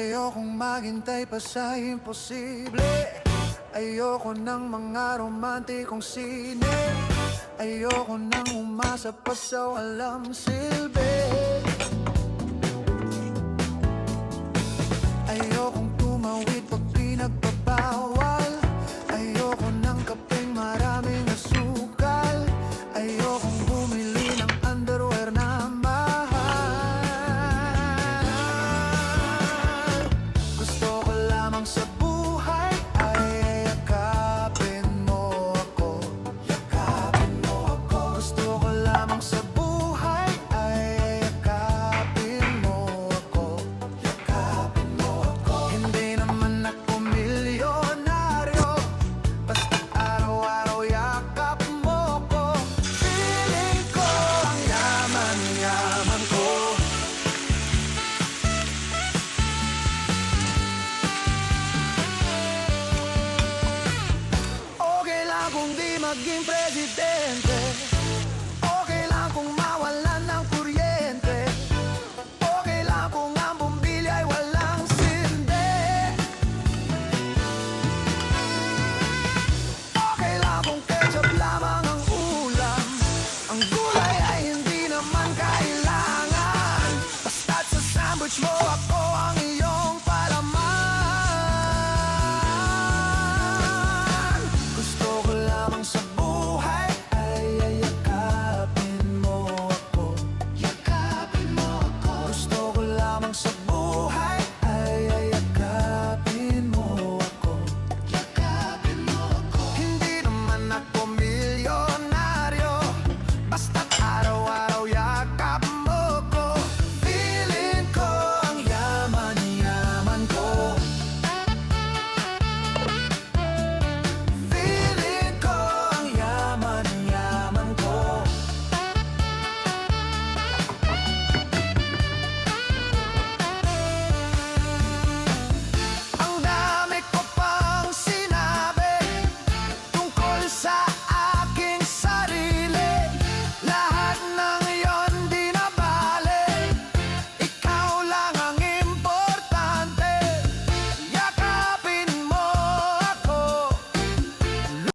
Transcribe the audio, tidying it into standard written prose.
Ayokong maghintay pa sa imposible. Ayoko ng mga romantikong sine. Ayoko nang umasa pa sa walang silbi. Ayokong tumawid pag pinagbabawal. Ayoko ng kapeng maraming asukal. Ayokong bumili ng underwear na mahal. Gusto ko lamang sa buhay ay yakapin mo ako. Yakapin mo ako. Gusto ko lamang sa buhay ay yakapin mo ako. Yakapin mo ako. Hindi naman ako milyonaryo, basta araw-araw yakap mo ko. Feeling ko ang yaman-yaman ko. Okay lang kung di maging presidente. Okay lang kung mawalan ng kuryente. Okay lang kung ang bumbilya ay walang sinde. Okay lang kung ketchup lamang ang ulam. Ang gulay ay hindi naman kailangan. Basta't sa sandwich mo ako